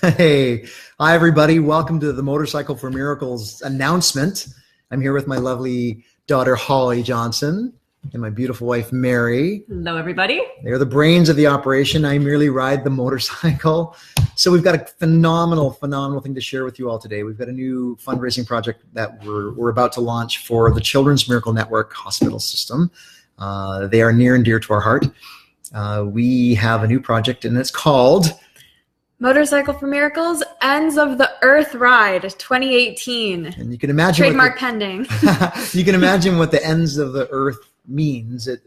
Hey, hi everybody. Welcome to the Motorcycle for Miracles announcement. I'm here with my lovely daughter, Holly Johnson, and my beautiful wife, Mary. Hello, everybody. They're the brains of the operation. I merely ride the motorcycle. So we've got a phenomenal thing to share with you all today. We've got a new fundraising project that we're about to launch for the Children's Miracle Network hospital system. They are near and dear to our heart. We have a new project, and it's called Motorcycle for Miracles, Ends of the Earth Ride 2018. And you can imagine trademark pending. You can imagine what the ends of the earth means. It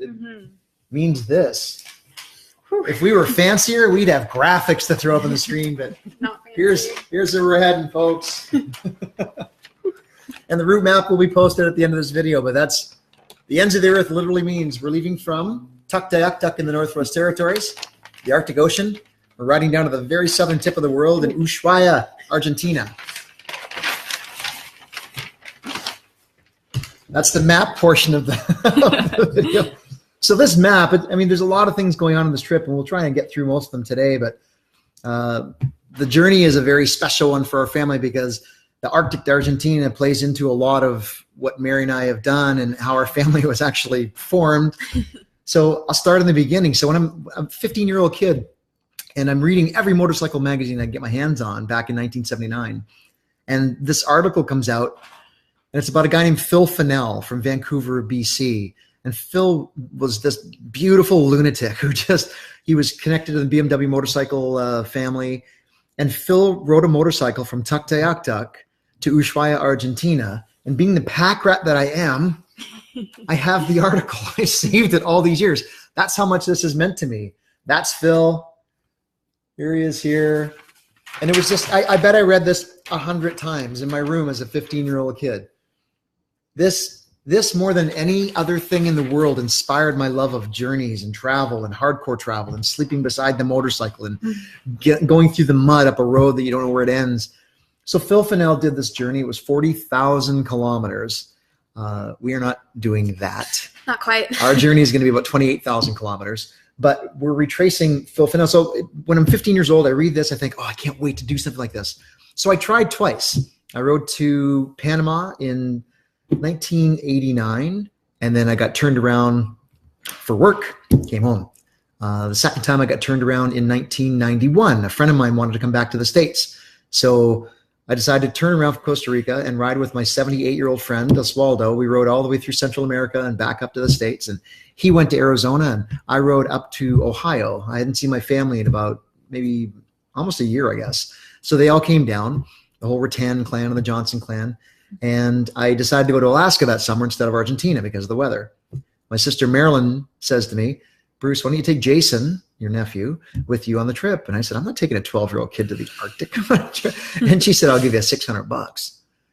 means this. Whew. If we were fancier, we'd have graphics to throw up on the screen, but here's where we're heading, folks. And the route map will be posted at the end of this video, but that's the ends of the earth literally means we're leaving from Tuktoyaktuk in the Northwest Territories, the Arctic Ocean. We're riding down to the very southern tip of the world in Ushuaia, Argentina. That's the map portion of the video. So this map, there's a lot of things going on in this trip, and we'll try and get through most of them today, but the journey is a very special one for our family because the Arctic to Argentina plays into a lot of what Mary and I have done and how our family was actually formed. So I'll start in the beginning. So when I'm a 15-year-old kid, and I'm reading every motorcycle magazine I can get my hands on back in 1979. And this article comes out, and it's about a guy named Phil Fennell from Vancouver, BC. And Phil was this beautiful lunatic who he was connected to the BMW motorcycle family. And Phil rode a motorcycle from Tuktoyaktuk to Ushuaia, Argentina. And being the pack rat that I am, I have the article. I saved it all these years. That's how much this has meant to me. That's Phil. Here he is here. And it was just, I bet I read this 100 times in my room as a 15-year-old kid. This more than any other thing in the world inspired my love of journeys and travel and hardcore travel and sleeping beside the motorcycle and going through the mud up a road that you don't know where it ends. So Phil Fennell did this journey. It was 40,000 kilometers. We are not doing that. Not quite. Our journey is going to be about 28,000 kilometers. But we're retracing Phil Fennell. So when I'm 15 years old, I read this, I think, I can't wait to do something like this. So I tried twice. I rode to Panama in 1989, and then I got turned around for work, came home. The second time I got turned around in 1991. A friend of mine wanted to come back to the States. So I decided to turn around from Costa Rica and ride with my 78-year-old friend, Oswaldo. We rode all the way through Central America and back up to the States. And he went to Arizona, and I rode up to Ohio. I hadn't seen my family in about maybe almost a year, I guess. So they all came down, the whole Rattan clan and the Johnson clan. And I decided to go to Alaska that summer instead of Argentina because of the weather. My sister Marilyn says to me, Bruce, why don't you take Jason, your nephew, with you on the trip? And I said, I'm not taking a 12-year-old kid to the Arctic. And she said, I'll give you $600.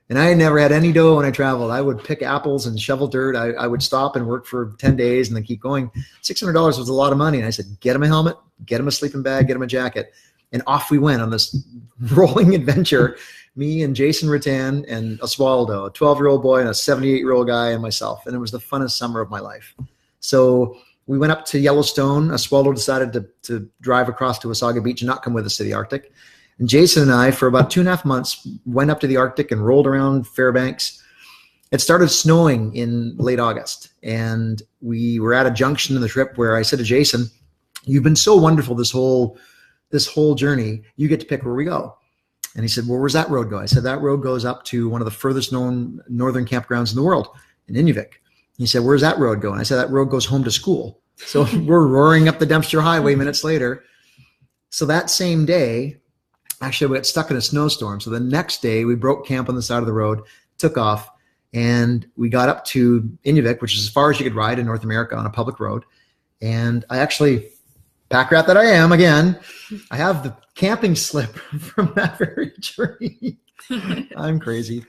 And I never had any dough when I traveled. I would pick apples and shovel dirt. I would stop and work for 10 days and then keep going. $600 was a lot of money. And I said, get him a helmet, get him a sleeping bag, get him a jacket. And off we went on this rolling adventure, me and Jason Rattan and Oswaldo, a 12-year-old boy and a 78-year-old guy and myself. And it was the funnest summer of my life. So we went up to Yellowstone. Oswaldo decided to drive across to Wasaga Beach and not come with us to the Arctic. And Jason and I, for about 2.5 months, went up to the Arctic and rolled around Fairbanks. It started snowing in late August. And we were at a junction in the trip where I said to Jason, you've been so wonderful this whole journey. You get to pick where we go. And he said, well, where's that road go? I said, that road goes up to one of the furthest known northern campgrounds in the world, in Inuvik. He said, where's that road go? And I said, that road goes home to school. So we're roaring up the Dempster Highway minutes later. So that same day, actually, we got stuck in a snowstorm. So the next day, we broke camp on the side of the road, took off, and we got up to Inuvik, which is as far as you could ride in North America on a public road. And I actually, pack rat that I am, again, I have the camping slip from that very journey. I'm crazy.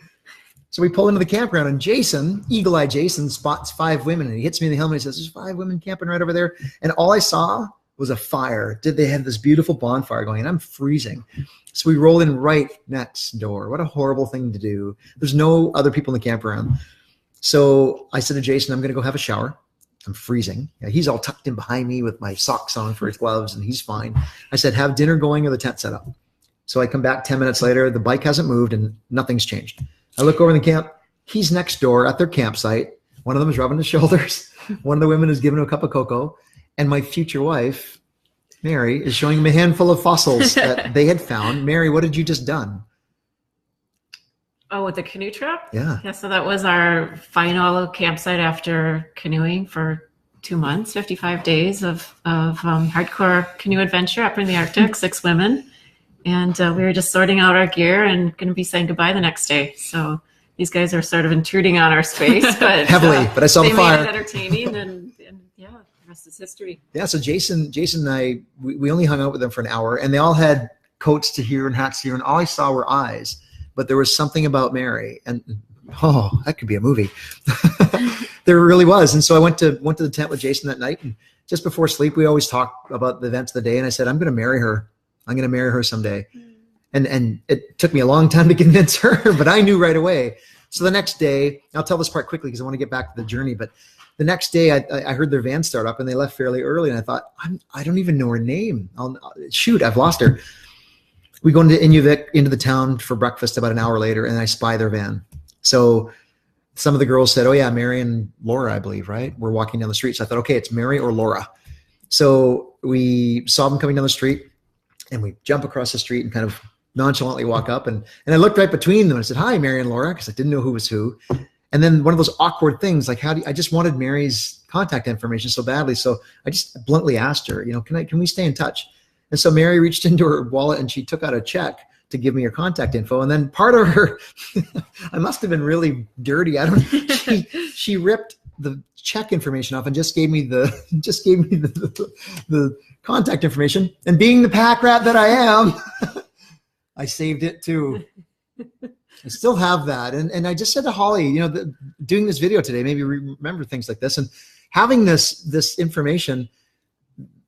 So we pull into the campground, and Jason, eagle-eyed Jason, spots 5 women, and he hits me in the helmet. He says, there's 5 women camping right over there. And all I saw was a fire. They had this beautiful bonfire going, and I'm freezing. So we roll in right next door. What a horrible thing to do. There's no other people in the campground. So I said to Jason, I'm going to go have a shower. I'm freezing. Yeah, he's all tucked in behind me with my socks on for his gloves, and he's fine. I said, have dinner going or the tent set up. So I come back 10 minutes later, the bike hasn't moved and nothing's changed. I look over in the camp, he's next door at their campsite. One of them is rubbing his shoulders. One of the women is giving him a cup of cocoa. And my future wife, Mary, is showing him a handful of fossils that they had found. Mary, what had you just done? Oh, with the canoe trip? Yeah. Yeah, so that was our final campsite after canoeing for 2 months, 55 days of hardcore canoe adventure up in the Arctic, 6 women. And we were just sorting out our gear and going to be saying goodbye the next day. So these guys are sort of intruding on our space, but heavily. But I saw the fire. They made it entertaining, and yeah, the rest is history. Yeah. So Jason and I, we only hung out with them for an hour, and they all had coats to here and hats to here, and all I saw were eyes. But there was something about Mary, and that could be a movie. There really was. And so I went to the tent with Jason that night, and just before sleep, we always talk about the events of the day. And I said, I'm going to marry her. I'm going to marry her someday. And it took me a long time to convince her, but I knew right away. So the next day, I'll tell this part quickly because I want to get back to the journey. But the next day, I heard their van start up, and they left fairly early. And I thought, I don't even know her name. I've lost her. We go into Inuvik, into the town for breakfast about an hour later, and I spy their van. So some of the girls said, oh yeah, Mary and Laura, I believe, right? We're walking down the street. So I thought, okay, it's Mary or Laura. So we saw them coming down the street, and we jump across the street and kind of nonchalantly walk up. And I looked right between them and I said, hi, Mary and Laura, because I didn't know who was who. And then one of those awkward things, like I just wanted Mary's contact information so badly. So I just bluntly asked her, can we stay in touch? And so Mary reached into her wallet and she took out a check to give me her contact info. And then part of her, I must have been really dirty. She ripped the check information off and just gave me the contact information. And being the pack rat that I am, I saved it too. I still have that. And I just said to Holly, doing this video today, maybe remember things like this, and having this information.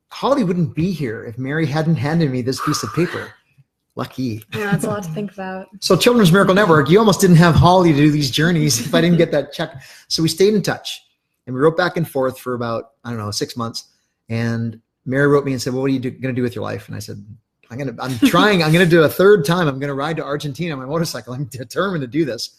Holly wouldn't be here if Mary hadn't handed me this piece of paper. Lucky. Yeah, that's a lot to think about. So Children's Miracle Network, you almost didn't have Holly to do these journeys if I didn't get that check. So we stayed in touch, and we wrote back and forth for about, 6 months. And Mary wrote me and said, well, what are you going to do with your life? And I said, I'm going to do a third time. I'm going to ride to Argentina on my motorcycle. I'm determined to do this.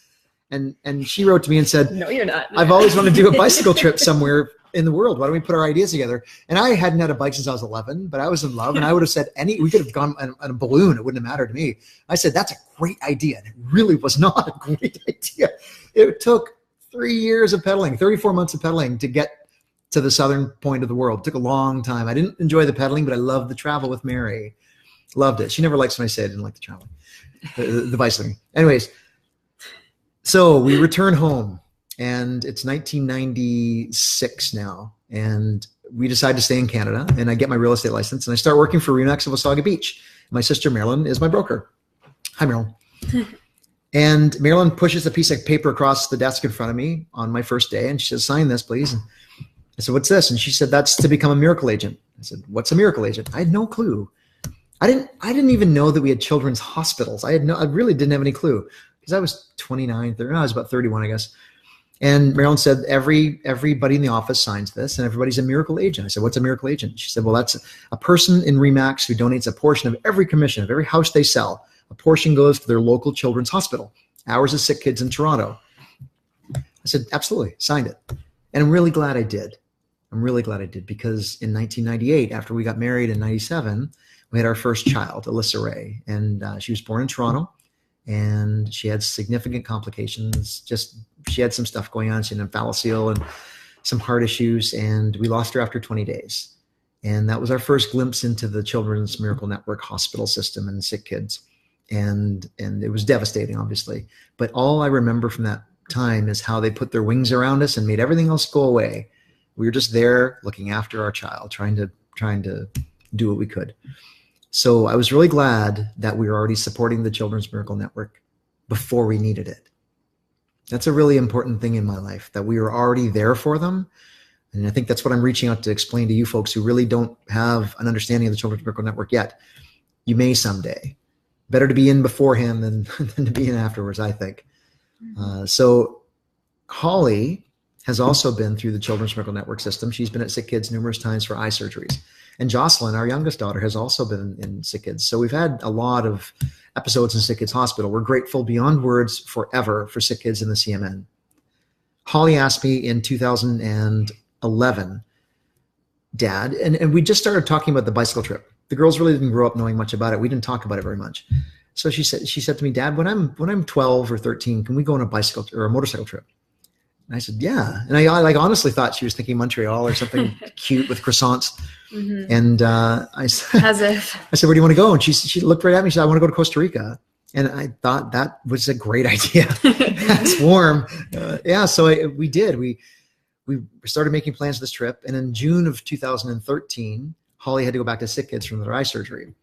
And she wrote to me and said, no, you're not. I've always wanted to do a bicycle trip somewhere in the world. Why don't we put our ideas together? And I hadn't had a bike since I was 11, but I was in love, and I would have said we could have gone on a balloon. It wouldn't have mattered to me. I said, that's a great idea. And it really was not a great idea. It took 3 years of pedaling, 34 months of pedaling to get to the southern point of the world. It took a long time. I didn't enjoy the pedaling, but I loved the travel with Mary. Loved it. She never likes when I say I didn't like the traveling, the bicycling. Anyways, so we return home, and it's 1996 now, and we decide to stay in Canada, and I get my real estate license, and I start working for RE/MAX of Wasaga Beach. My sister Marilyn is my broker. Hi, Marilyn. And Marilyn pushes a piece of paper across the desk in front of me on my first day, and she says, sign this, please. And I said, what's this? And she said, that's to become a miracle agent. I said, what's a miracle agent? I had no clue. I didn't even know that we had children's hospitals. I really didn't have any clue, because I was 29, 30, I was about 31, I guess. And Marilyn said, everybody in the office signs this, and everybody's a miracle agent. I said, what's a miracle agent? She said, well, that's a person in RE/MAX who donates a portion of every commission of every house they sell. A portion goes to their local children's hospital. Ours is SickKids in Toronto. I said, absolutely, signed it. And I'm really glad I did. Because in 1998, after we got married in 97, we had our first child, Alyssa Rae, and she was born in Toronto, and she had significant complications. She had some stuff going on. She had an omphalocele and some heart issues, and we lost her after 20 days. And that was our first glimpse into the Children's Miracle Network hospital system and SickKids. And it was devastating, obviously. But all I remember from that time is how they put their wings around us and made everything else go away. We were just there looking after our child, trying to do what we could. So I was really glad that we were already supporting the Children's Miracle Network before we needed it. That's a really important thing in my life, that we were already there for them. And I think that's what I'm reaching out to explain to you folks who really don't have an understanding of the Children's Miracle Network yet. You may someday. Better to be in beforehand than to be in afterwards, I think. So Holly has also been through the Children's Miracle Network system. She's been at SickKids numerous times for eye surgeries. And Jocelyn, our youngest daughter, has also been in SickKids. So we've had a lot of episodes in SickKids Hospital. We're grateful beyond words forever for SickKids and the CMN. Holly asked me in 2011, Dad, and we just started talking about the bicycle trip. The girls really didn't grow up knowing much about it. We didn't talk about it very much. So she said to me, Dad, when I'm 12 or 13, can we go on a bicycle or a motorcycle trip? And I said, yeah. And I honestly thought she was thinking Montreal or something cute with croissants. Mm-hmm. And I said, as if I said, where do you want to go? And she looked right at me. She said, I want to go to Costa Rica. And I thought that was a great idea. That's warm. So we did. We started making plans for this trip. And in June of 2013, Holly had to go back to SickKids from their eye surgery.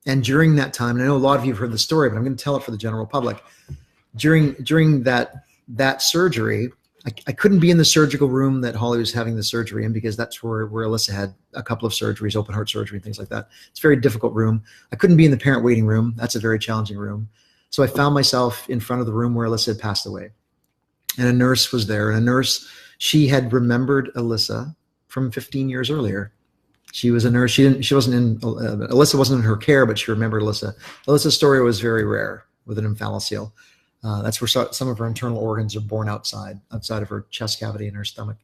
And during that time, and I know a lot of you have heard the story, but I'm going to tell it for the general public. During that surgery, I couldn't be in the surgical room that Holly was having the surgery in, because that's where Alyssa had a couple of surgeries, open heart surgery and things like that. It's a very difficult room. I couldn't be in the parent waiting room. That's a very challenging room. So I found myself in front of the room where Alyssa had passed away. And a nurse was there. And a nurse, she had remembered Alyssa from 15 years earlier. She was a nurse. Alyssa wasn't in her care, but she remembered Alyssa. Alyssa's story was very rare with an omphalocele. That's where some of her internal organs are born outside of her chest cavity and her stomach.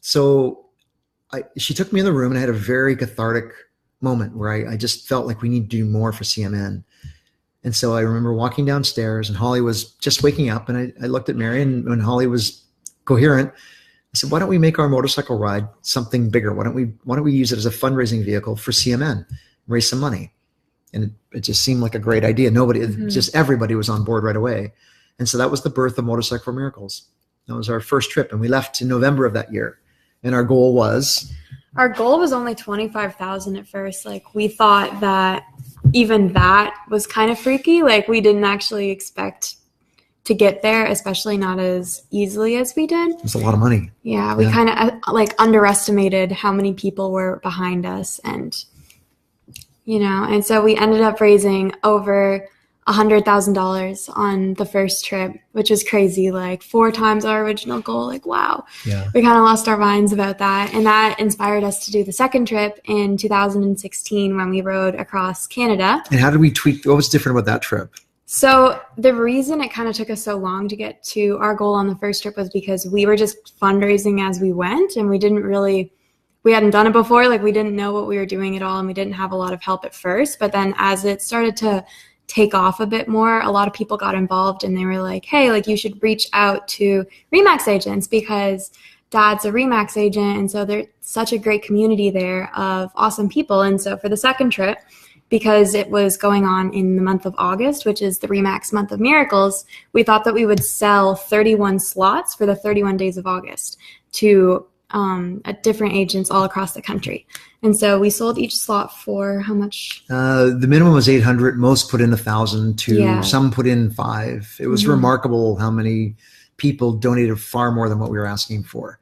So she took me in the room, and I had a very cathartic moment where I just felt like we need to do more for CMN. And so I remember walking downstairs, and Holly was just waking up, and I looked at Mary, and when Holly was coherent, I said, why don't we make our motorcycle ride something bigger? Why don't we use it as a fundraising vehicle for CMN, raise some money? And it just seemed like a great idea. Just everybody was on board right away. And so that was the birth of Motorcycle for Miracles. That was our first trip. And we left in November of that year. And our goal was only $25,000 at first. Like, we thought that even that was kind of freaky. Like, we didn't actually expect to get there, especially not as easily as we did. It's a lot of money. Yeah, we kind of underestimated how many people were behind us, and so we ended up raising over $100,000 on the first trip, which was crazy, like 4 times our original goal. Like, wow. Yeah. We kind of lost our minds about that. And that inspired us to do the second trip in 2016 when we rode across Canada. And how did we tweak? What was different about that trip? So the reason it kind of took us so long to get to our goal on the first trip was because we were just fundraising as we went, and we hadn't done it before. Like, we didn't know what we were doing at all, and we didn't have a lot of help at first. But then as it started to take off a bit more, a lot of people got involved, and they were like, hey, like, you should reach out to RE/MAX agents, because Dad's a RE/MAX agent. And so there's such a great community there of awesome people. And so for the second trip, because it was going on in the month of August, which is the RE/MAX month of miracles, we thought that we would sell 31 slots for the 31 days of August to different agents all across the country. And so we sold each slot for how much? The minimum was 800. Most put in 1,000. Some put in 5. It was remarkable how many people donated, far more than what we were asking for.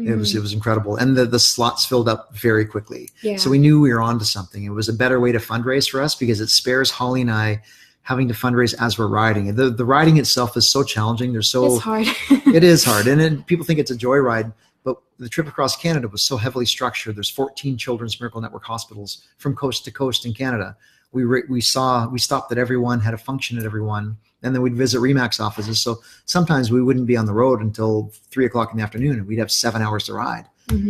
It was incredible. And the slots filled up very quickly. Yeah. So we knew we were onto something. It was a better way to fundraise for us, because it spares Holly and I having to fundraise as we're riding. The riding itself is so challenging. It's hard. It is hard. And then people think it's a joyride, but the trip across Canada was so heavily structured. There's 14 Children's Miracle Network hospitals from coast to coast in Canada. We stopped at everyone, had a function at everyone. And then we'd visit RE/MAX offices. So sometimes we wouldn't be on the road until 3:00 in the afternoon, and we'd have 7 hours to ride.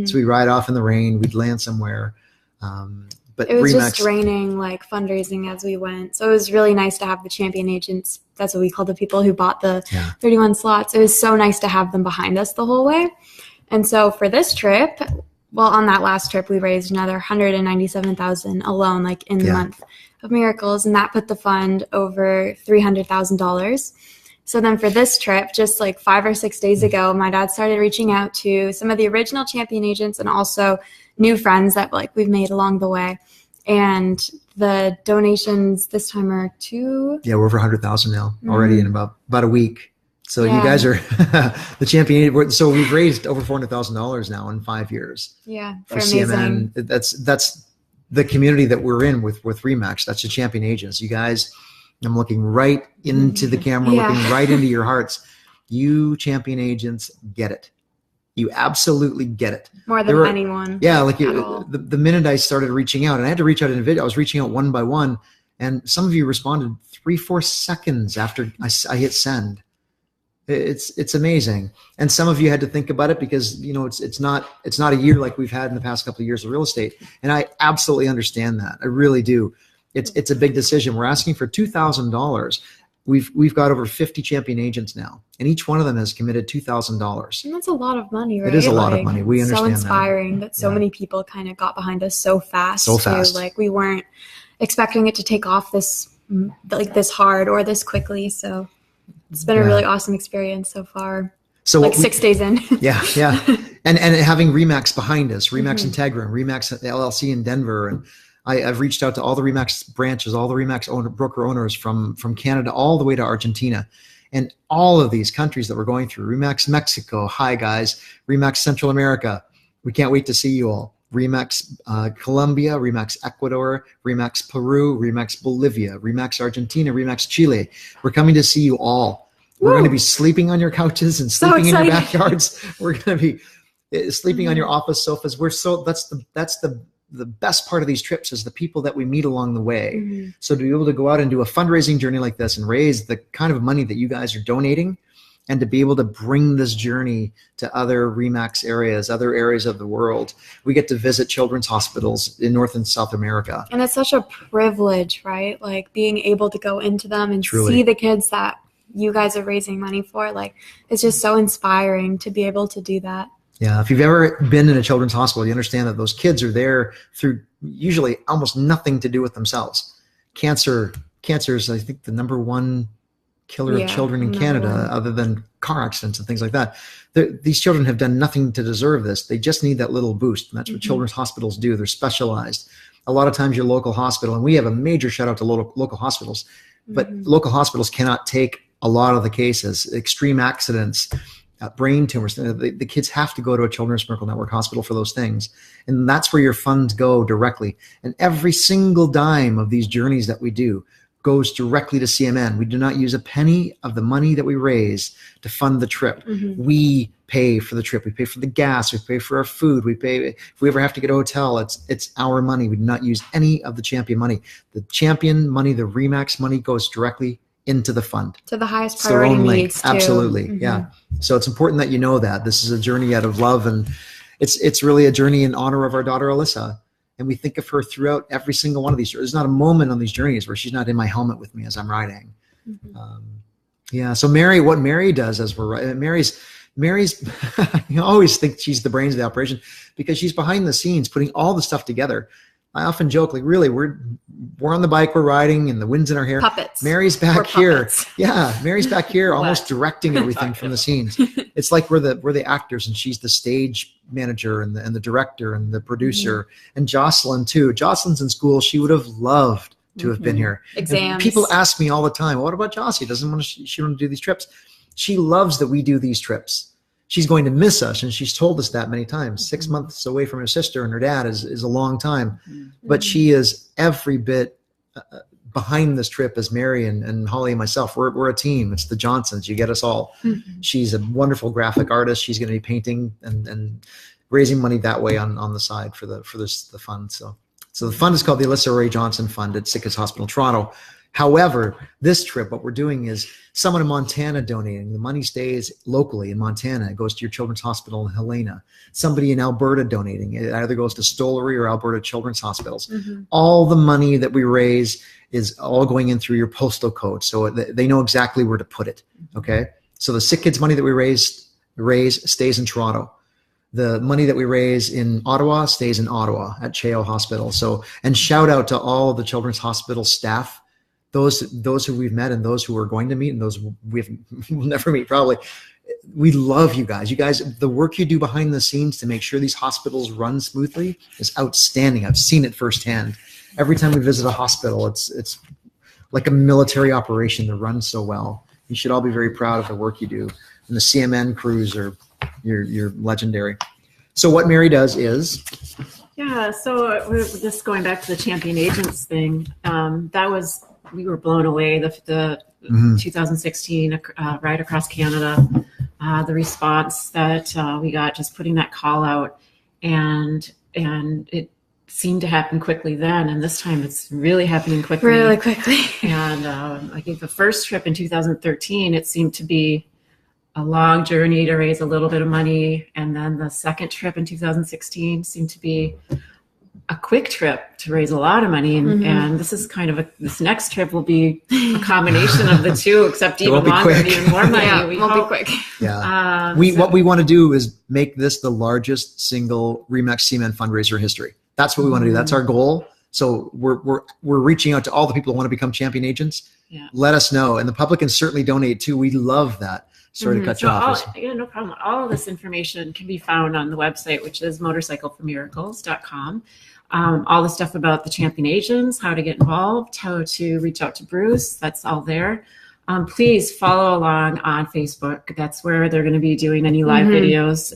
So we'd ride off in the rain. We'd land somewhere. But it was RE/MAX, just raining, like, fundraising as we went. So it was really nice to have the champion agents. That's what we call the people who bought the 31 slots. It was so nice to have them behind us the whole way. And so for this trip, on that last trip, we raised another $197,000 alone, like in the month of miracles, and that put the fund over $300,000. So then for this trip, just like 5 or 6 days ago, my dad started reaching out to some of the original champion agents and also new friends that we've made along the way. And the donations this time are we're over 100,000 now already in about a week. So you guys are the champion. So we've raised over $400,000 now in 5 years. Yeah, for CMN. That's the community that we're in with RE/MAX. That's the champion agents. You guys, I'm looking right into the camera, looking right into your hearts. You champion agents get it. You absolutely get it. More than anyone. Yeah, like the minute I started reaching out, and I had to reach out individually, I was reaching out one by one, and some of you responded 3-4 seconds after I hit send. It's amazing. And some of you had to think about it because, you know, it's not a year like we've had in the past couple of years of real estate. And I absolutely understand that. I really do. It's a big decision. We're asking for $2,000. We've got over 50 champion agents now, and each one of them has committed $2,000. And that's a lot of money, right? It is a lot of money. We understand that. So inspiring that so many people kind of got behind us so fast. So fast. Like we weren't expecting it to take off this hard or this quickly. So it's been a really awesome experience so far. So like 6 days in. Yeah. And having RE/MAX behind us, RE/MAX Integra, and RE/MAX LLC in Denver, and I've reached out to all the RE/MAX branches, all the RE/MAX broker owners from Canada all the way to Argentina, and all of these countries that we're going through. RE/MAX Mexico, hi guys. RE/MAX Central America, we can't wait to see you all. RE/MAX Colombia, RE/MAX Ecuador, RE/MAX Peru, RE/MAX Bolivia, RE/MAX Argentina, RE/MAX Chile. We're coming to see you all. We're going to be sleeping on your couches and sleeping in your backyards. We're going to be sleeping on your office sofas. That's the best part of these trips is the people that we meet along the way. So to be able to go out and do a fundraising journey like this and raise the kind of money that you guys are donating, and to be able to bring this journey to other RE/MAX areas, other areas of the world. We get to visit children's hospitals in North and South America. And it's such a privilege, right? Like being able to go into them and see the kids that you guys are raising money for. Like it's just so inspiring to be able to do that. Yeah, if you've ever been in a children's hospital, you understand that those kids are there through usually almost nothing to do with themselves. Cancer is, I think, the number one killer of children in Canada, other than car accidents and things like that. These children have done nothing to deserve this. They just need that little boost. And that's what children's hospitals do. They're specialized. A lot of times your local hospital, and we have a major shout out to local hospitals, but local hospitals cannot take a lot of the cases, extreme accidents, brain tumors. The kids have to go to a Children's Miracle Network hospital for those things. And that's where your funds go directly. And every single dime of these journeys that we do goes directly to CMN. We do not use a penny of the money that we raise to fund the trip. We pay for the trip. We pay for the gas. We pay for our food. We pay if we ever have to get a hotel. It's our money. We do not use any of the champion money. The champion money, the RE/MAX money, goes directly into the fund. To the highest priority needs too. Absolutely. Yeah. So it's important that you know that this is a journey out of love, and it's really a journey in honor of our daughter Alyssa. And we think of her throughout every single one of these. There's not a moment on these journeys where she's not in my helmet with me as I'm riding. So Mary, what Mary does as we're riding, Mary's you always think she's the brains of the operation because she's behind the scenes putting all the stuff together. I often joke, like, really, we're on the bike, we're riding, and the wind's in our hair. Puppets. Mary's back here. Yeah, Mary's back here, almost directing everything from the scenes. It's like we're the actors, and she's the stage manager and the director and the producer. And Jocelyn too. Jocelyn's in school. She would have loved to have been here. Exams. And people ask me all the time, what about Jocelyn? She don't want to do these trips. She loves that we do these trips. She's going to miss us, and she's told us that many times. 6 months away from her sister and her dad is a long time. But she is every bit behind this trip as Mary and Holly and myself. We're a team. It's the Johnsons. You get us all. She's a wonderful graphic artist. She's going to be painting and raising money that way on the side for the fund. So the fund is called the Alyssa Rae Johnson Fund at SickKids Hospital, Toronto. However, this trip, what we're doing is someone in Montana donating. The money stays locally in Montana. It goes to your children's hospital in Helena. Somebody in Alberta donating. It either goes to Stollery or Alberta Children's Hospitals. All the money that we raise is all going in through your postal code. So they know exactly where to put it. Okay. So the SickKids money that we raise stays in Toronto. The money that we raise in Ottawa stays in Ottawa at Cheo Hospital. So, and shout out to all the Children's Hospital staff, those who we've met and those who are going to meet and those we'll never meet probably. We love you guys. You guys, the work you do behind the scenes to make sure these hospitals run smoothly is outstanding. I've seen it firsthand. Every time we visit a hospital, it's like a military operation that runs so well. You should all be very proud of the work you do. And the CMN crews you're legendary. So what Mary does is... Yeah, so we're just going back to the champion agents thing. We were blown away. The 2016 ride across Canada the response that we got just putting that call out, and it seemed to happen quickly then, and this time it's really happening quickly. Really quickly. And I think the first trip in 2013, it seemed to be a long journey to raise a little bit of money, and then the second trip in 2016 seemed to be a quick trip to raise a lot of money, and this is kind of this next trip will be a combination of the two, except even longer and even more money. Yeah, we won't hope. be quick. Yeah. What we want to do is make this the largest single RE/MAX CMN fundraiser in history. That's what we want to do. That's our goal. So we're reaching out to all the people who want to become champion agents. Yeah. Let us know. And the public can certainly donate too. We love that. Sorry to cut you off. No problem. All of this information can be found on the website, which is motorcycleformiracles.com. All the stuff about the champion agents, how to get involved, how to reach out to Bruce, that's all there. Please follow along on Facebook. That's where they're going to be doing any live videos,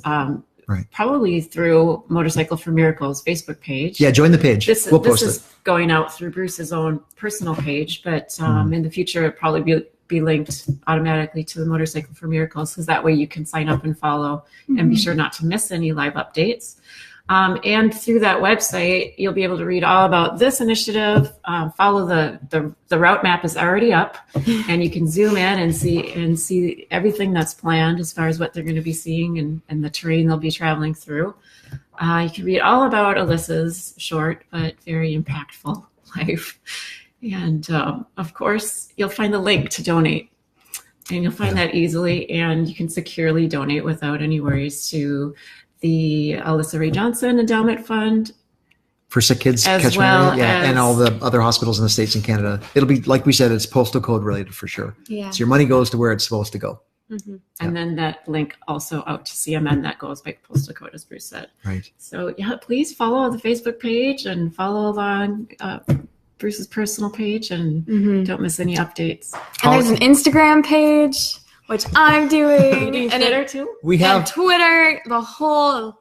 probably through Motorcycle for Miracles Facebook page. Yeah, join the page. We'll post it. This is going out through Bruce's own personal page, but in the future, it'll probably be linked automatically to the Motorcycle for Miracles, because that way you can sign up and follow and be sure not to miss any live updates. And through that website, you'll be able to read all about this initiative. Follow the route map is already up, and you can zoom in and see everything that's planned as far as what they're going to be seeing and the terrain they'll be traveling through. You can read all about Alyssa's short but very impactful life. And of course, you'll find the link to donate, and you'll find that easily, and you can securely donate without any worries to the Alyssa Rae Johnson Endowment Fund for SickKids as well as, and all the other hospitals in the States and Canada. It'll be, like we said, it's postal code related for sure. Yeah. So your money goes to where it's supposed to go. And then that link also out to CMN that goes by postal code, as Bruce said. Right. So yeah, please follow the Facebook page and follow along Bruce's personal page, and don't miss any updates. And there's an Instagram page, which I'm doing. And Twitter too? We have Twitter, the whole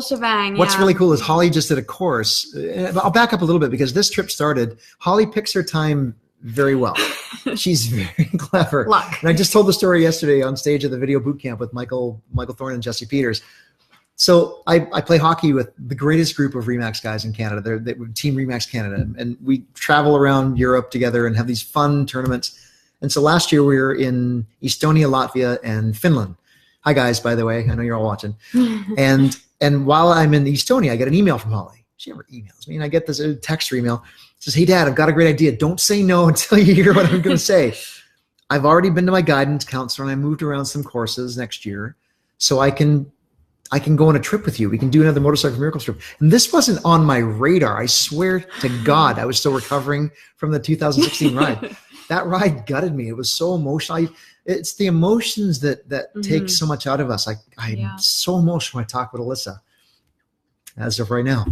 shebang. What's really cool is Holly just did a course. I'll back up a little bit because this trip started. Holly picks her time very well. She's very clever. Luck. And I just told the story yesterday on stage at the video boot camp with Michael Thorne and Jesse Peters. So I play hockey with the greatest group of RE/MAX guys in Canada. They're Team RE/MAX Canada. And we travel around Europe together and have these fun tournaments. And so last year we were in Estonia, Latvia, and Finland. Hi guys, by the way, I know you're all watching. And while I'm in Estonia, I get an email from Holly. She never emails me, and I get this text or email. It says, "Hey Dad, I've got a great idea. Don't say no until you hear what I'm going to say. I've already been to my guidance counselor, and I moved around some courses next year, so I can go on a trip with you. We can do another Motorcycle for Miracles trip." And this wasn't on my radar. I swear to God, I was still recovering from the 2016 ride. That ride gutted me. It was so emotional. It's the emotions that take so much out of us. I'm so emotional when I talk with Alyssa, as of right now.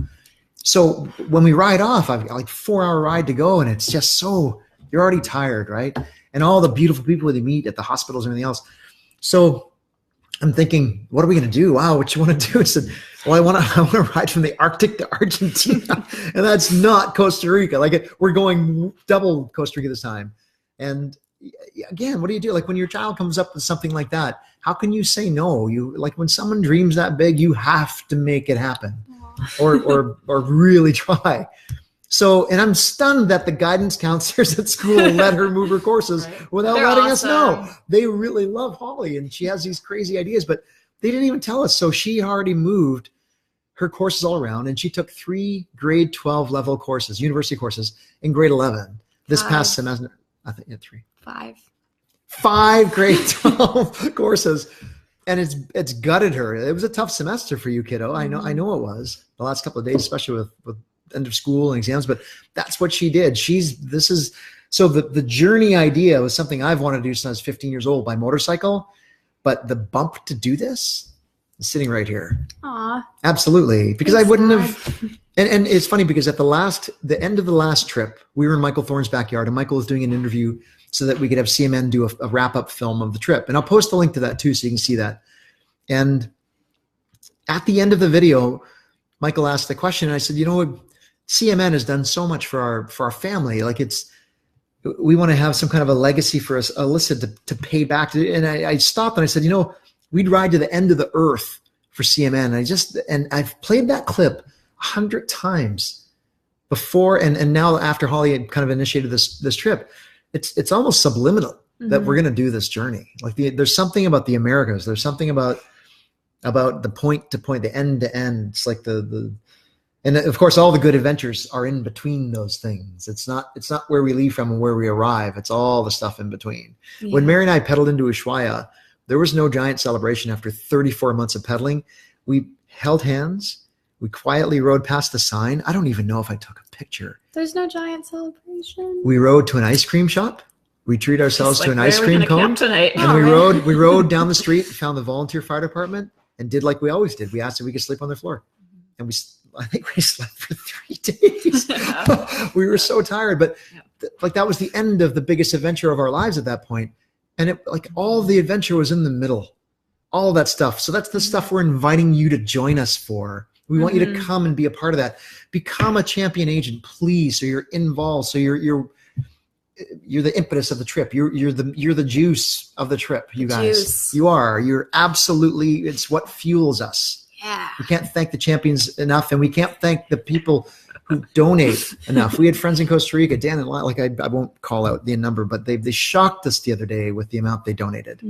So when we ride off, I've got like 4-hour ride to go, and it's just so, you're already tired, right? And all the beautiful people that you meet at the hospitals and everything else. So I'm thinking, what are we going to do? Wow, what you want to do? I said, well, I want to ride from the Arctic to Argentina, and that's not Costa Rica. We're going double Costa Rica this time. And again, what do you do? Like when your child comes up with something like that, how can you say no? When someone dreams that big, you have to make it happen, or really try. So, and I'm stunned that the guidance counselors at school let her move her courses without letting us know. They really love Holly, and she has these crazy ideas, but they didn't even tell us. So she already moved her courses all around, and she took 3 grade 12 level courses, university courses, in grade 11 this past semester. I think 3. 5 grade 12 courses, and it's gutted her. It was a tough semester for you, kiddo. I know it was the last couple of days, especially with end of school and exams, but that's what she did. So the journey idea was something I've wanted to do since I was 15 years old by motorcycle, but the bump to do this is sitting right here. Aw. Absolutely. Because I wouldn't have, and it's funny because at the end of the last trip, we were in Michael Thorne's backyard, and Michael was doing an interview so that we could have CMN do a wrap-up film of the trip. And I'll post the link to that too, so you can see that. And at the end of the video, Michael asked the question, and I said, CMN has done so much for our family. We want to have some kind of a legacy for us, Alyssa, to pay back. And I stopped and I said, we'd ride to the end of the earth for CMN. And I've played that clip 100 times before. And now after Holly had kind of initiated this trip, it's almost subliminal that we're going to do this journey. Like there's something about the Americas. There's something about the point to point, the end to end. It's like and of course all the good adventures are in between those things. It's not where we leave from and where we arrive. It's all the stuff in between. Yeah. When Mary and I pedaled into Ushuaia, there was no giant celebration after 34 months of pedaling. We held hands. We quietly rode past the sign. I don't even know if I took a picture. There's no giant celebration. We rode to an ice cream shop. We treated ourselves to an ice cream cone. And we rode down the street, found the volunteer fire department, and did like we always did. We asked if we could sleep on their floor. And I think we slept for 3 days. We were so tired, but like that was the end of the biggest adventure of our lives at that point. And all the adventure was in the middle, all that stuff. So that's the stuff we're inviting you to join us for. We want you to come and be a part of that. Become a champion agent, please. So you're involved. So you're the impetus of the trip. You're the juice of the trip, you guys. Juice. You're absolutely, it's what fuels us. Yeah. We can't thank the champions enough, and we can't thank the people who donate enough. We had friends in Costa Rica, Dan and I won't call out the number, but they shocked us the other day with the amount they donated.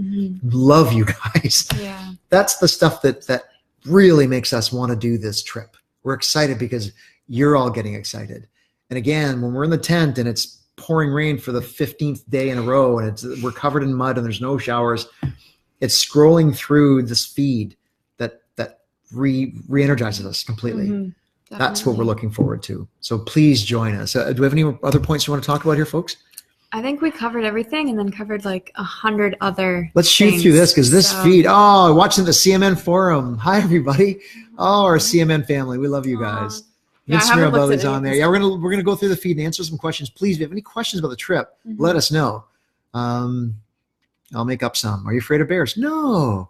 Love you guys. Yeah. That's the stuff that really makes us want to do this trip. We're excited because you're all getting excited. And again, when we're in the tent and it's pouring rain for the 15th day in a row and we're covered in mud and there's no showers, it's scrolling through this feed that re-energizes us completely. That's what we're looking forward to. So please join us. Do we have any other points you want to talk about here, folks? I think we covered everything and then covered like 100 other Let's shoot through this because this feed, watching the CMN forum. Hi, everybody. Our CMN family. We love you guys. Vince Mirabelli's on there. Yeah, we're gonna go through the feed and answer some questions. Please, if you have any questions about the trip, let us know. I'll make up some. Are you afraid of bears? No.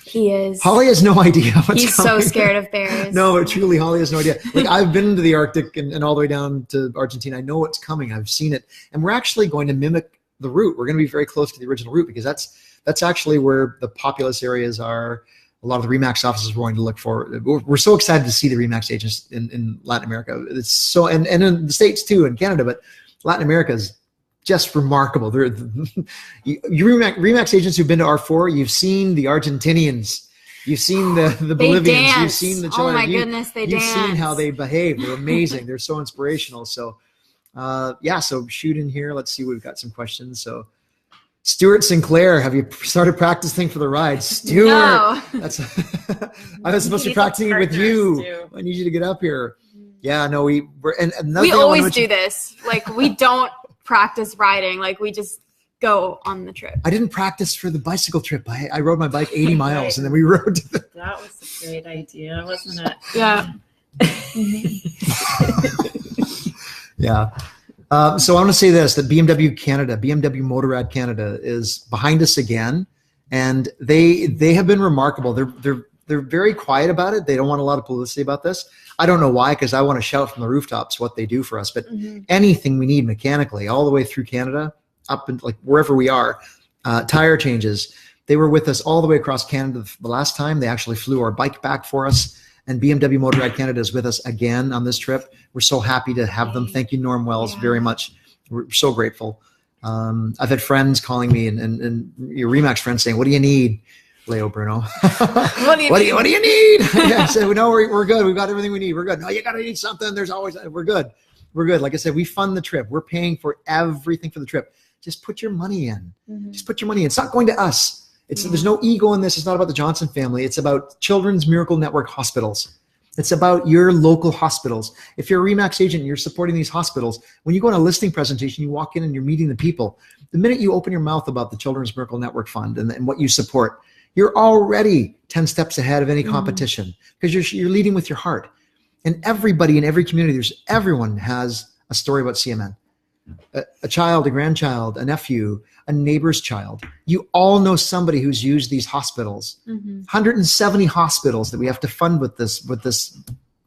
He is. Holly has no idea what's He's coming. so scared of bears. No, but truly, Holly has no idea. Like I've been to the Arctic and all the way down to Argentina. I know what's coming. I've seen it, and we're actually going to mimic the route. We're going to be very close to the original route because that's actually where the populous areas are. A lot of the RE/MAX offices we're going to look for. We're so excited to see the RE/MAX agents in Latin America. It's so and in the States too, and Canada, but Latin America is just remarkable. You RE/MAX agents who've been to R4, you've seen the Argentinians, you've seen the Bolivians, dance. You've seen the Chileans. Oh my goodness, they You've dance. seen how they behave. They're amazing. They're so inspirational. So, so shoot in here. Let's see. We've got some questions. So, Stuart Sinclair, have you started practicing for the ride? Stuart, No. I was supposed to be practicing with you. Too. I need you to get up here. Yeah, no, we always do this. Like we don't practice riding. Like we just go on the trip. I didn't practice for the bicycle trip. I rode my bike 80 miles and then we rode to the... That was a great idea, wasn't it? Yeah. Yeah. So I want to say this, that BMW Motorrad Canada is behind us again. And they have been remarkable. They're very quiet about it. They don't want a lot of publicity about this. I don't know why, because I want to shout from the rooftops what they do for us. But anything we need mechanically, all the way through Canada, up and like wherever we are, tire changes. They were with us all the way across Canada the last time. They actually flew our bike back for us. And BMW Motorrad Canada is with us again on this trip. We're so happy to have them. Thank you, Norm Wells, very much. We're so grateful. I've had friends calling me and your RE/MAX friends saying, "What do you need?" Leo Bruno. What do you need? Yeah, I said, no, we're good. We've got everything we need. We're good. No, you got to need something. We're good. We're good. Like I said, we fund the trip. We're paying for everything for the trip. Just put your money in. Just put your money in. It's not going to us. There's no ego in this. It's not about the Johnson family. It's about Children's Miracle Network hospitals. It's about your local hospitals. If you're a RE/MAX agent and you're supporting these hospitals, when you go on a listing presentation, you walk in and you're meeting the people. The minute you open your mouth about the Children's Miracle Network Fund and what you support, you're already 10 steps ahead of any competition because you're leading with your heart. And everybody in every community, everyone has a story about CMN. A child, a grandchild, a nephew, a neighbor's child. You all know somebody who's used these hospitals. 170 hospitals that we have to fund with this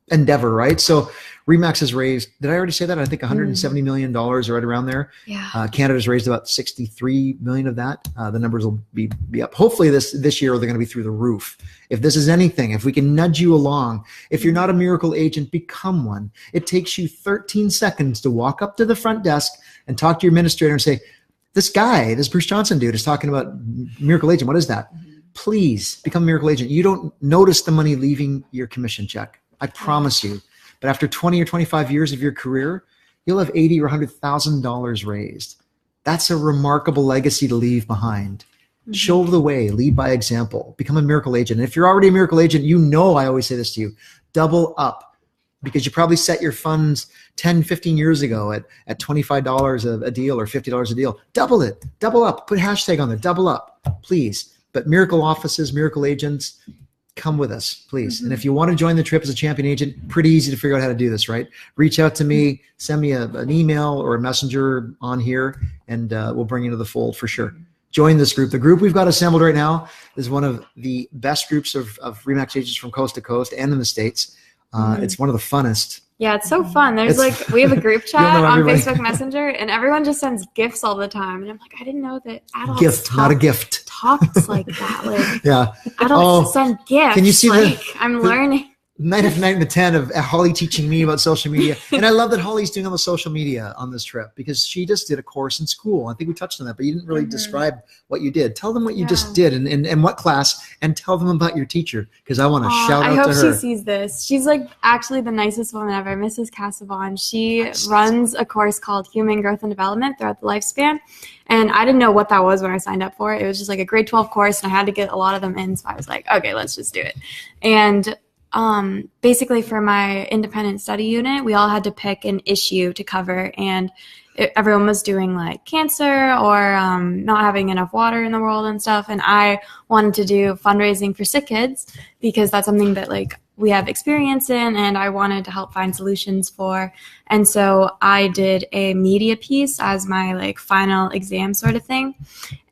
endeavor, right? So Remax has raised, did I already say that? I think $170 million, right around there. Yeah. Canada's raised about 63 million of that. The numbers will be up. Hopefully this year they're going to be through the roof. If this is anything, if we can nudge you along, if you're not a miracle agent, become one. It takes you 13 seconds to walk up to the front desk and talk to your administrator and say, this Bruce Johnson dude is talking about miracle agent. What is that? Please become a miracle agent. You don't notice the money leaving your commission check. I promise you. But after 20 or 25 years of your career, you'll have $80,000 or $100,000 raised. That's a remarkable legacy to leave behind. Show the way, lead by example, become a miracle agent. And if you're already a miracle agent, I always say this to you, double up, because you probably set your funds 10, 15 years ago at $25 a deal or $50 a deal. Double it, double up, put hashtag on there, double up, please. But miracle offices, miracle agents, come with us, please. And if you want to join the trip as a champion agent, pretty easy to figure out how to do this, right? Reach out to me, send me an email or a messenger on here, and we'll bring you to the fold for sure. Join this group. The group we've got assembled right now is one of the best groups of Remax agents from coast to coast and in the States. It's one of the funnest. Yeah, it's so fun. We have a group chat on Facebook Messenger, and everyone just sends gifts all the time. And I'm like, I didn't know that adults not a gift. Talks like that. Like, yeah. Adults send gifts. Can you see I'm learning. 9 of 9 and the 10 of Holly teaching me about social media. And I love that Holly's doing all the social media on this trip, because she just did a course in school. I think we touched on that, but you didn't really describe what you did. Tell them what you just did and what class, and tell them about your teacher, because I want to shout out to her. I hope she sees this. She's like actually the nicest woman ever, Mrs. Cassavon. She runs a course called Human Growth and Development Throughout the Lifespan. And I didn't know what that was when I signed up for it. It was just like a grade 12 course, and I had to get a lot of them in. So I was like, okay, let's just do it. And basically for my independent study unit, we all had to pick an issue to cover, and everyone was doing like cancer or not having enough water in the world and stuff. And I wanted to do fundraising for sick kids, because that's something that like we have experience in, and I wanted to help find solutions for. And so I did a media piece as my like final exam sort of thing.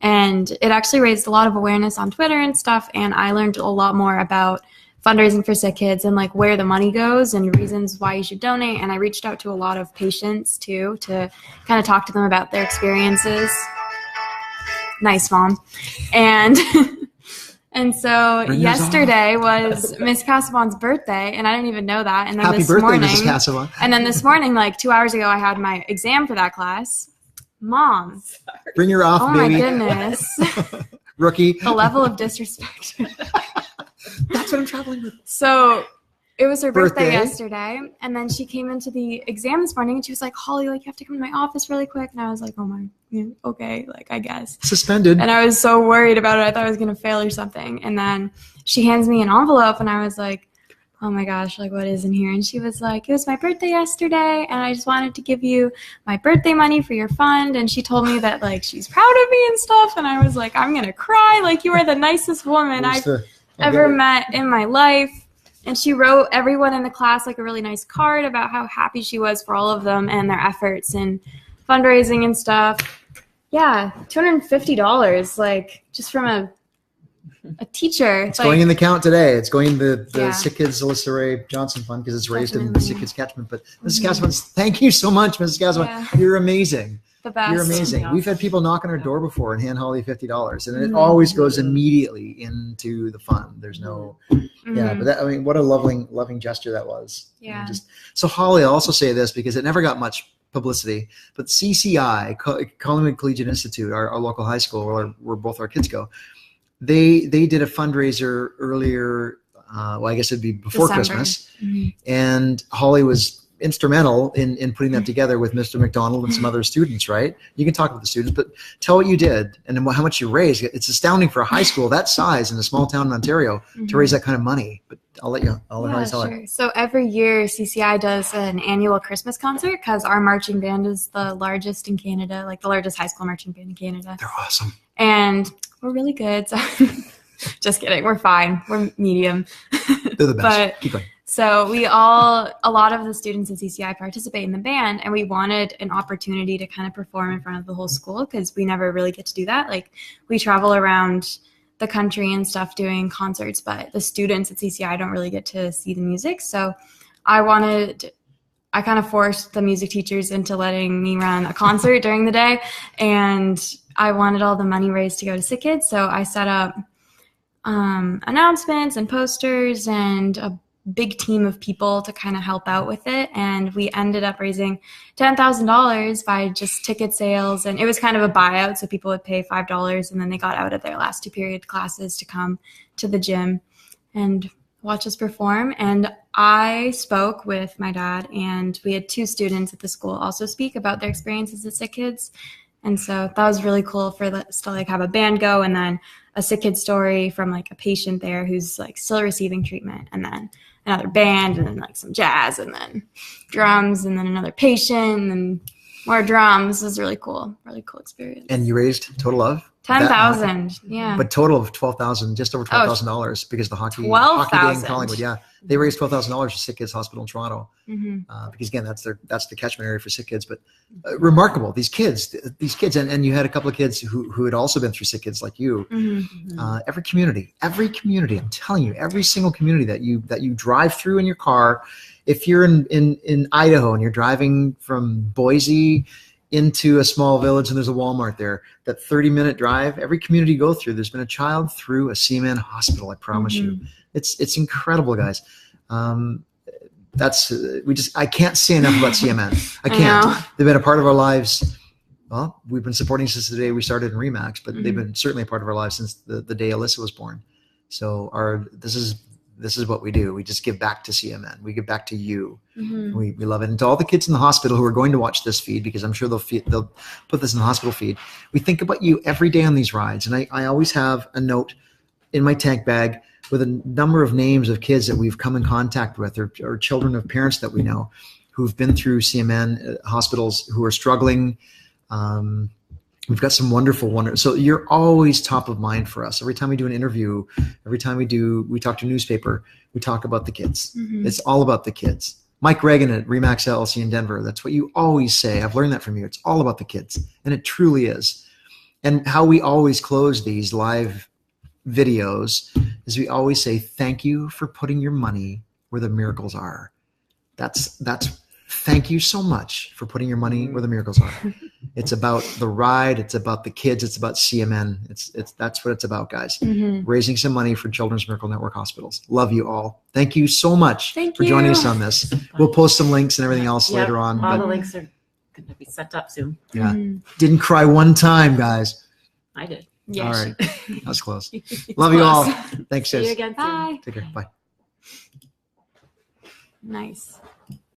And it actually raised a lot of awareness on Twitter and stuff. And I learned a lot more about fundraising for sick kids and like where the money goes and reasons why you should donate. And I reached out to a lot of patients too, to kind of talk to them about their experiences. Nice, Mom. And and so yesterday was Miss Cassavon's birthday, and I didn't even know that. And then Happy birthday, Mrs. Cassavon. And then this morning, like 2 hours ago, I had my exam for that class. Mom. Bring her off, baby. Oh my goodness. Rookie. The level of disrespect. That's what I'm traveling with. So it was her birthday yesterday, and then she came into the exam this morning, and she was like, Holly, like, you have to come to my office really quick. And I was like, oh my, okay, like, I guess. Suspended. And I was so worried about it. I thought I was going to fail or something. And then she hands me an envelope, and I was like, oh my gosh, like, what is in here? And she was like, it was my birthday yesterday, and I just wanted to give you my birthday money for your fund. And she told me that, like, she's proud of me and stuff. And I was like, I'm going to cry. Like, you are the nicest woman I've ever met in my life. And she wrote everyone in the class like a really nice card about how happy she was for all of them and their efforts in fundraising and stuff. Yeah, $250, like, just from a teacher. It's like, going in the count today. It's going the SickKids Alyssa Rae Johnson Fund, because it's raised in the SickKids catchment. But Mrs. Cassavon, thank you so much, Mrs. Cassavon. Yeah. You're amazing. The best. You're amazing. Yeah. We've had people knock on our door before and hand Holly $50, and it always goes immediately into the fund. There's no, but that, I mean, what a loving gesture that was. Yeah. So Holly, I'll also say this, because it never got much publicity, but CCI, Collingwood Collegiate Institute, our local high school where both our kids go, they did a fundraiser earlier. Well, I guess it'd be before December. Christmas, and Holly was instrumental in putting that together with Mr. McDonald and some other students, right? You can talk with the students, but tell what you did and how much you raised. It's astounding for a high school that size in a small town in Ontario to raise that kind of money. But I'll let Holly tell it. So every year CCI does an annual Christmas concert, because our marching band is the largest in Canada, like the largest high school marching band in Canada. They're awesome. And we're really good. So just kidding. We're fine. We're medium. They're the best. Keep going. So a lot of the students in CCI participate in the band, and we wanted an opportunity to kind of perform in front of the whole school, because we never really get to do that. Like, we travel around the country and stuff doing concerts, but the students at CCI don't really get to see the music. So I wanted I kind of forced the music teachers into letting me run a concert during the day, and I wanted all the money raised to go to SickKids, so I set up announcements and posters and a big team of people to kind of help out with it, and we ended up raising $10,000 by just ticket sales, and it was kind of a buyout, so people would pay $5 and then they got out of their last 2 period classes to come to the gym and watch us perform. And I spoke with my dad, and we had 2 students at the school also speak about their experiences at SickKids. And so that was really cool for us to like have a band go, and then a SickKids story from like a patient there who's like still receiving treatment, and then another band, and then like some jazz, and then drums, and then another patient, and more drums. It was really cool experience. And you raised total of $10,000, yeah. But total of $12,000, just over $12,000 because the hockey gang in Collingwood, yeah, they raised $12,000 for SickKids Hospital in Toronto, because again, that's the catchment area for SickKids. But remarkable, these kids, and you had a couple of kids who had also been through SickKids like you. Every community, I'm telling you, every single community that you drive through in your car. If you're in Idaho and you're driving from Boise into a small village and there's a Walmart there, that 30-minute drive, every community you go through, there's been a child through a CMN hospital. I promise you, it's incredible, guys. I can't say enough about CMN. I can't. They've been a part of our lives. Well, we've been supporting since the day we started in Remax, but they've been certainly a part of our lives since the day Alyssa was born. So this is what we do. We just give back to CMN. We give back to you. We love it. And to all the kids in the hospital who are going to watch this feed, because I'm sure they'll put this in the hospital feed. We think about you every day on these rides. And I always have a note in my tank bag with a number of names of kids that we've come in contact with, or children of parents that we know who've been through CMN hospitals, who are struggling. We've got some wonderful. So you're always top of mind for us. Every time we do an interview, every time we talk to a newspaper, we talk about the kids. It's all about the kids. Mike Reagan at Remax LLC in Denver, that's what you always say. I've learned that from you. It's all about the kids. And it truly is. And how we always close these live videos is we always say, thank you for putting your money where the miracles are. That's thank you so much for putting your money where the miracles are. It's about the ride. It's about the kids. It's about CMN. That's what it's about, guys. Raising some money for Children's Miracle Network hospitals. Love you all. Thank you so much for joining us on this. We'll post some links and everything else later on. All the links are going to be sent up soon. Yeah. Didn't cry one time, guys. I did. Yes. All right. That was close. Love you all. Thanks, See sis. you again soon. Bye. Take care. Bye. Nice.